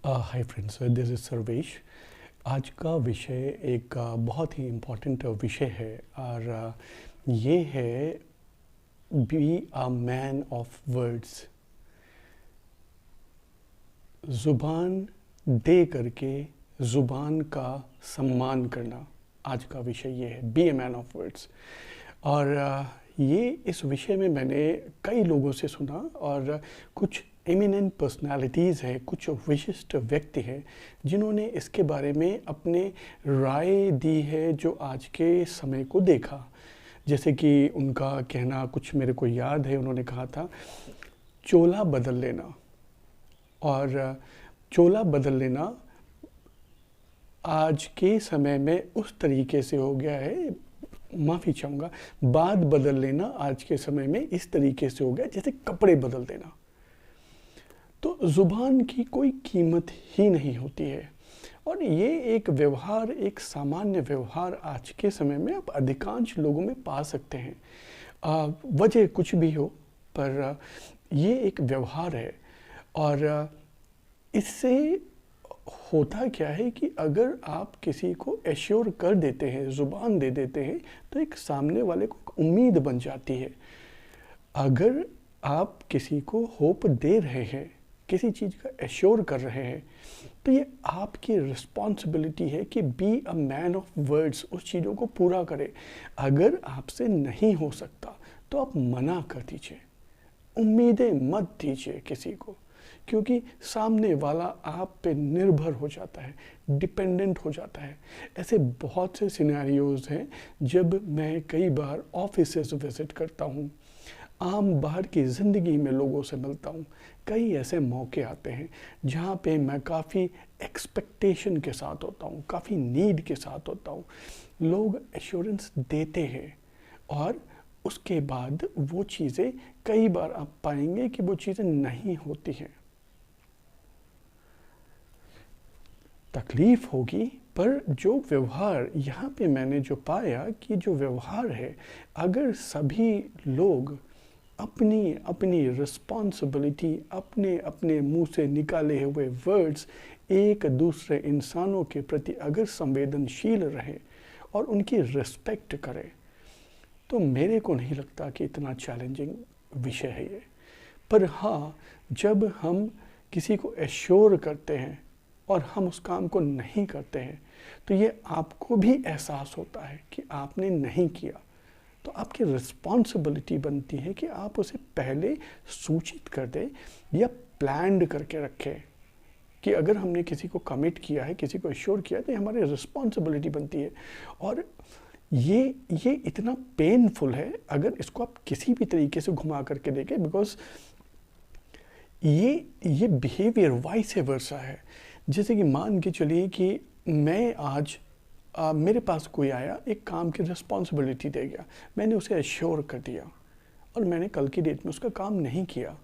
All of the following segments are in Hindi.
Hi friends, this is Sarvesh. आज का विषय एक बहुत ही इम्पोर्टेंट विषय है और ये है be a man of words. ज़ुबान दे करके ज़ुबान का सम्मान करना, आज का विषय ये है, be a man of words. और ये इस विषय में मैंने कई लोगों से सुना और कुछ एमिनेंट पर्सनालिटीज़ हैं, कुछ विशिष्ट व्यक्ति हैं जिन्होंने इसके बारे में अपने राय दी है जो आज के समय को देखा। जैसे कि उनका कहना कुछ मेरे को याद है, उन्होंने कहा था चोला बदल लेना। और चोला बदल लेना आज के समय में उस तरीके से हो गया है, माफ़ी चाहूँगा, बात बदल लेना आज के समय में इस तरीके से हो गया जैसे कपड़े बदल देना। तो ज़ुबान की कोई कीमत ही नहीं होती है और ये एक व्यवहार, एक सामान्य व्यवहार आज के समय में आप अधिकांश लोगों में पा सकते हैं। वजह कुछ भी हो, पर ये एक व्यवहार है। और इससे होता क्या है कि अगर आप किसी को एश्योर कर देते हैं, ज़ुबान दे देते हैं, तो एक सामने वाले को उम्मीद बन जाती है। अगर आप किसी को होप दे रहे हैं, किसी चीज़ का एश्योर कर रहे हैं, तो ये आपकी रिस्पॉन्सिबिलिटी है कि be a man of words, उस चीज़ों को पूरा करें। अगर आपसे नहीं हो सकता तो आप मना कर दीजिए, उम्मीदें मत दीजिए किसी को, क्योंकि सामने वाला आप पे निर्भर हो जाता है, डिपेंडेंट हो जाता है। ऐसे बहुत से सिनेरियोज़ हैं जब मैं कई बार ऑफिसेस विज़िट करता हूँ, आम बाहर की ज़िंदगी में लोगों से मिलता हूँ। कई ऐसे मौके आते हैं जहाँ पे मैं काफ़ी एक्सपेक्टेशन के साथ होता हूँ, काफ़ी नीड के साथ होता हूँ। लोग एश्योरेंस देते हैं और उसके बाद वो चीज़ें कई बार आप पाएंगे कि वो चीज़ें नहीं होती हैं। तकलीफ़ होगी, पर जो व्यवहार यहाँ पे मैंने जो पाया कि जो व्यवहार है, अगर सभी लोग अपनी अपनी रिस्पॉन्सिबिलिटी, अपने अपने मुंह से निकाले हुए वर्ड्स एक दूसरे इंसानों के प्रति अगर संवेदनशील रहे और उनकी रिस्पेक्ट करें, तो मेरे को नहीं लगता कि इतना चैलेंजिंग विषय है ये। पर हाँ, जब हम किसी को एश्योर करते हैं और हम उस काम को नहीं करते हैं, तो ये आपको भी एहसास होता है कि आपने नहीं किया। तो आपकी रिस्पॉन्सिबिलिटी बनती है कि आप उसे पहले सूचित कर दें या प्लान्ड करके रखें कि अगर हमने किसी को कमिट किया है, किसी को एश्योर किया है, तो हमारी रिस्पॉन्सिबिलिटी बनती है। और ये इतना पेनफुल है अगर इसको आप किसी भी तरीके से घुमा करके देखें, बिकॉज ये बिहेवियर वाइस वर्सा है। जैसे कि मान के चलिए कि मैं आज मेरे पास कोई आया, एक काम की रिस्पॉन्सिबिलिटी दे गया, मैंने उसे एश्योर कर दिया और मैंने कल की डेट में उसका काम नहीं किया।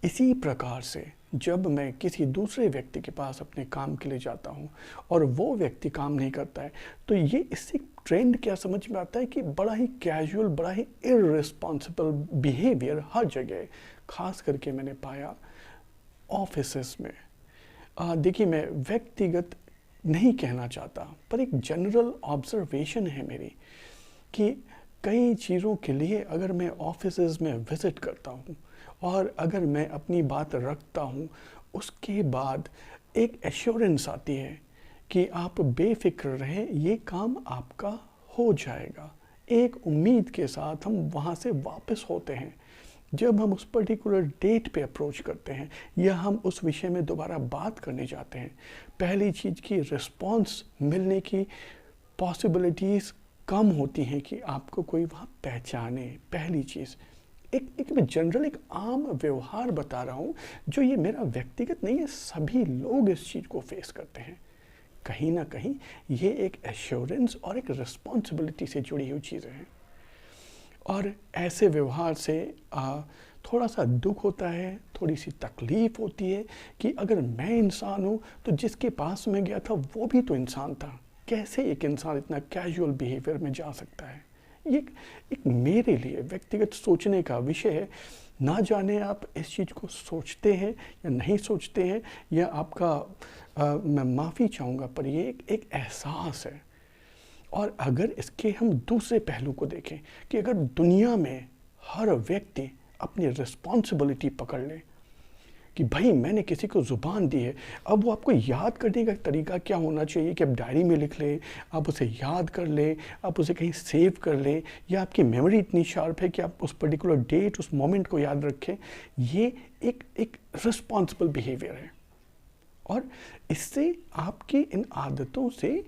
इसी प्रकार से जब मैं किसी दूसरे व्यक्ति के पास अपने काम के लिए जाता हूँ और वो व्यक्ति काम नहीं करता है, तो ये इससे ट्रेंड क्या समझ में आता है कि बड़ा ही कैजुअल, बड़ा ही इररिस्पॉन्सिबल बिहेवियर हर जगह, खास करके मैंने पाया ऑफिसेस में। देखिए, मैं व्यक्तिगत नहीं कहना चाहता, पर एक जनरल ऑब्जर्वेशन है मेरी कि कई चीज़ों के लिए अगर मैं ऑफिसेज में विज़िट करता हूँ और अगर मैं अपनी बात रखता हूँ, उसके बाद एक एश्योरेंस आती है कि आप बेफिक्र रहें, ये काम आपका हो जाएगा। एक उम्मीद के साथ हम वहाँ से वापस होते हैं। जब हम उस पर्टिकुलर डेट पे अप्रोच करते हैं या हम उस विषय में दोबारा बात करने जाते हैं, पहली चीज़ की रिस्पॉन्स मिलने की पॉसिबिलिटीज़ कम होती हैं कि आपको कोई वहाँ पहचाने। पहली चीज़, एक मैं जनरल एक आम व्यवहार बता रहा हूँ, जो ये मेरा व्यक्तिगत नहीं है, सभी लोग इस चीज़ को फेस करते हैं। कहीं ना कहीं ये एक एश्योरेंस और एक रिस्पॉन्सिबिलिटी से जुड़ी हुई चीज़ें हैं। और ऐसे व्यवहार से थोड़ा सा दुख होता है, थोड़ी सी तकलीफ़ होती है कि अगर मैं इंसान हूँ तो जिसके पास मैं गया था वो भी तो इंसान था। कैसे एक इंसान इतना कैजुअल बिहेवियर में जा सकता है? ये एक मेरे लिए व्यक्तिगत सोचने का विषय है। ना जाने आप इस चीज़ को सोचते हैं या नहीं सोचते हैं, या आपका मैं माफ़ी चाहूँगा पर ये एक एहसास है। और अगर इसके हम दूसरे पहलू को देखें कि अगर दुनिया में हर व्यक्ति अपनी रिस्पॉन्सिबिलिटी पकड़ ले कि भाई मैंने किसी को ज़ुबान दी है, अब वो आपको याद करने का तरीका क्या होना चाहिए कि आप डायरी में लिख लें, आप उसे याद कर लें, आप उसे कहीं सेव कर लें, या आपकी मेमोरी इतनी शार्प है कि आप उस पर्टिकुलर डेट, उस मोमेंट को याद रखें। ये एक रिस्पॉन्सिबल बिहेवियर है, और इससे आपकी इन आदतों से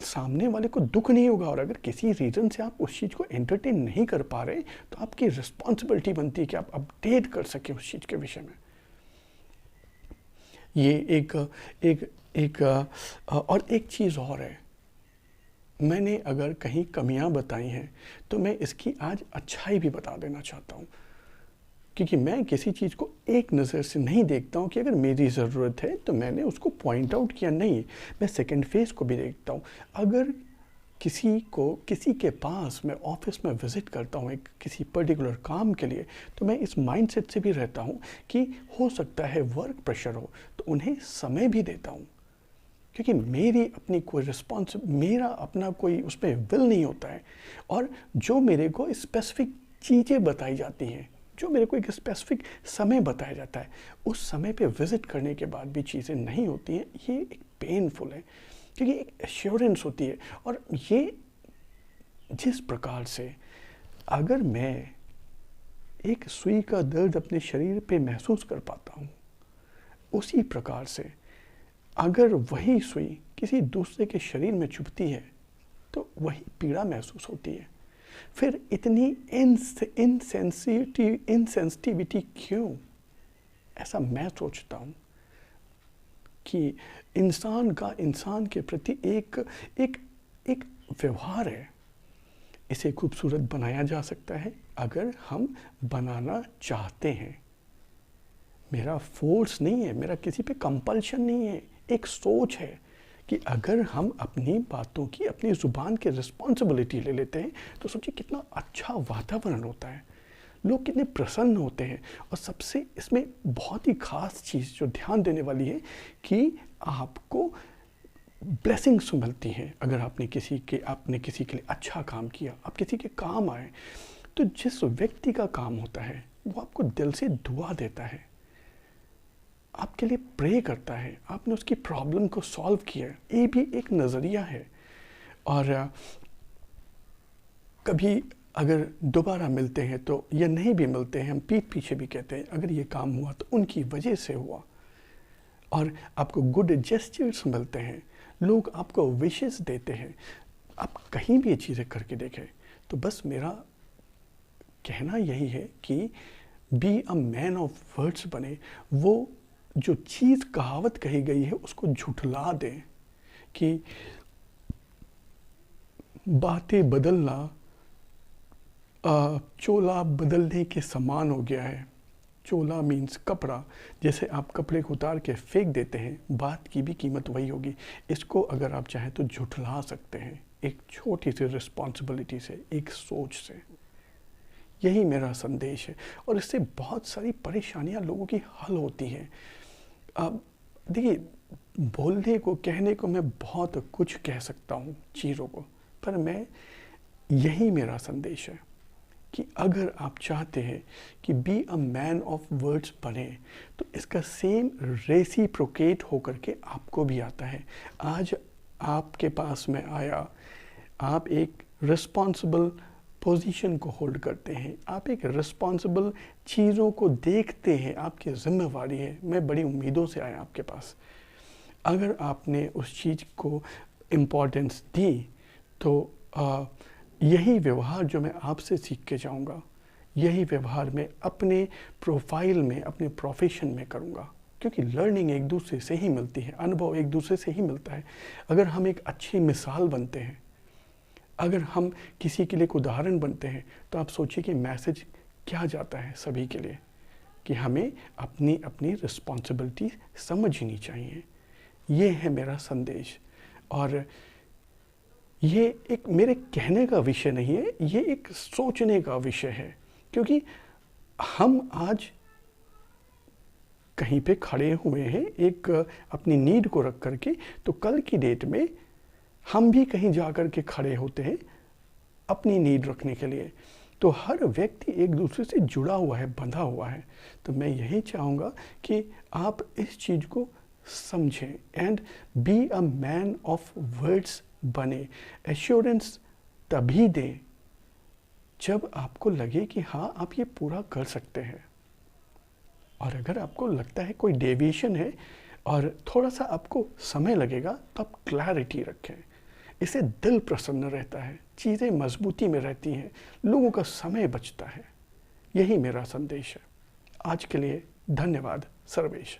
सामने वाले को दुख नहीं होगा। और अगर किसी रीज़न से आप उस चीज़ को एंटरटेन नहीं कर पा रहे, तो आपकी रिस्पॉन्सिबिलिटी बनती है कि आप अपडेट कर सकें उस चीज़ के विषय में। ये एक और एक चीज़ और है, मैंने अगर कहीं कमियां बताई हैं तो मैं इसकी आज अच्छाई भी बता देना चाहता हूँ, क्योंकि मैं किसी चीज़ को एक नज़र से नहीं देखता हूँ कि अगर मेरी ज़रूरत है तो मैंने उसको पॉइंट आउट किया, नहीं, मैं सेकंड फेज़ को भी देखता हूँ। अगर किसी के पास मैं ऑफिस में विज़िट करता हूँ एक किसी पर्टिकुलर काम के लिए, तो मैं इस माइंडसेट से भी रहता हूँ कि हो सकता है वर्क प्रेशर हो, तो उन्हें समय भी देता हूँ, क्योंकि मेरी अपनी कोई मेरा अपना कोई उसमें विल नहीं होता है। और जो मेरे को स्पेसिफिक चीज़ें बताई जाती हैं, जो मेरे को एक स्पेसिफिक समय बताया जाता है, उस समय पे विज़िट करने के बाद भी चीज़ें नहीं होती हैं, ये एक पेनफुल है, क्योंकि एक एश्योरेंस होती है। और ये जिस प्रकार से अगर मैं एक सुई का दर्द अपने शरीर पे महसूस कर पाता हूँ, उसी प्रकार से अगर वही सुई किसी दूसरे के शरीर में चुभती है तो वही पीड़ा महसूस होती है। फिर इतनी इनसेंसिटिविटी क्यों? ऐसा मैं सोचता हूँ कि इंसान के प्रति एक व्यवहार है, इसे खूबसूरत बनाया जा सकता है अगर हम बनाना चाहते हैं। मेरा फोर्स नहीं है, मेरा किसी पे कंपल्शन नहीं है, एक सोच है कि अगर हम अपनी बातों की, अपनी ज़ुबान की रिस्पॉन्सिबिलिटी ले लेते हैं तो सोचिए कितना अच्छा वातावरण होता है, लोग कितने प्रसन्न होते हैं। और सबसे इसमें बहुत ही ख़ास चीज़ जो ध्यान देने वाली है कि आपको ब्लेसिंग्स मिलती हैं अगर आपने किसी के लिए अच्छा काम किया, आप किसी के काम आए। तो जिस व्यक्ति का काम होता है वो आपको दिल से दुआ देता है, आपके लिए प्रे करता है, आपने उसकी प्रॉब्लम को सॉल्व किया, ये भी एक नज़रिया है। और कभी अगर दोबारा मिलते हैं तो, या नहीं भी मिलते हैं, हम पीठ पीछे भी कहते हैं अगर ये काम हुआ तो उनकी वजह से हुआ। और आपको गुड जेस्चर्स मिलते हैं, लोग आपको विशेस देते हैं। आप कहीं भी ये चीज़ें करके देखें। तो बस मेरा कहना यही है कि be a man of words बने, वो जो चीज़ कहावत कही गई है उसको झुठला दें कि बातें बदलना चोला बदलने के समान हो गया है। चोला मीन्स कपड़ा, जैसे आप कपड़े को उतार के फेंक देते हैं, बात की भी कीमत वही होगी। इसको अगर आप चाहें तो झुठला सकते हैं एक छोटी सी रिस्पॉन्सिबिलिटी से, एक सोच से। यही मेरा संदेश है, और इससे बहुत सारी परेशानियां लोगों की हल होती हैं। देखिए, बोलने को, कहने को मैं बहुत कुछ कह सकता हूँ चीज़ों को, पर मैं यही मेरा संदेश है कि अगर आप चाहते हैं कि be a man of words बने, तो इसका सेम रेसिप्रोकेट होकर के आपको भी आता है। आज आपके पास में आया, आप एक रिस्पॉन्सिबल पोजीशन को होल्ड करते हैं, आप एक रिस्पॉन्सिबल चीज़ों को देखते हैं, आपकी जिम्मेवारी है। मैं बड़ी उम्मीदों से आया आपके पास, अगर आपने उस चीज़ को इम्पोर्टेंस दी तो यही व्यवहार जो मैं आपसे सीख के जाऊँगा, यही व्यवहार मैं अपने प्रोफाइल में, अपने प्रोफेशन में करूँगा, क्योंकि लर्निंग एक दूसरे से ही मिलती है, अनुभव एक दूसरे से ही मिलता है। अगर हम एक अच्छी मिसाल बनते हैं, अगर हम किसी के लिए एक उदाहरण बनते हैं, तो आप सोचिए कि मैसेज क्या जाता है सभी के लिए, कि हमें अपनी अपनी रिस्पॉन्सिबिलिटी समझनी चाहिए। ये है मेरा संदेश, और ये एक मेरे कहने का विषय नहीं है, ये एक सोचने का विषय है। क्योंकि हम आज कहीं पे खड़े हुए हैं एक अपनी नीड को रख करके, तो कल की डेट में हम भी कहीं जा कर के खड़े होते हैं अपनी नीड रखने के लिए। तो हर व्यक्ति एक दूसरे से जुड़ा हुआ है, बंधा हुआ है। तो मैं यही चाहूँगा कि आप इस चीज़ को समझें and be a man of words बने। एश्योरेंस तभी दें जब आपको लगे कि हाँ आप ये पूरा कर सकते हैं। और अगर आपको लगता है कोई डेविएशन है और थोड़ा सा आपको समय लगेगा, तो आप क्लैरिटी रखें। इससे दिल प्रसन्न रहता है, चीज़ें मजबूती में रहती हैं, लोगों का समय बचता है। यही मेरा संदेश है। आज के लिए धन्यवाद सर्वेश।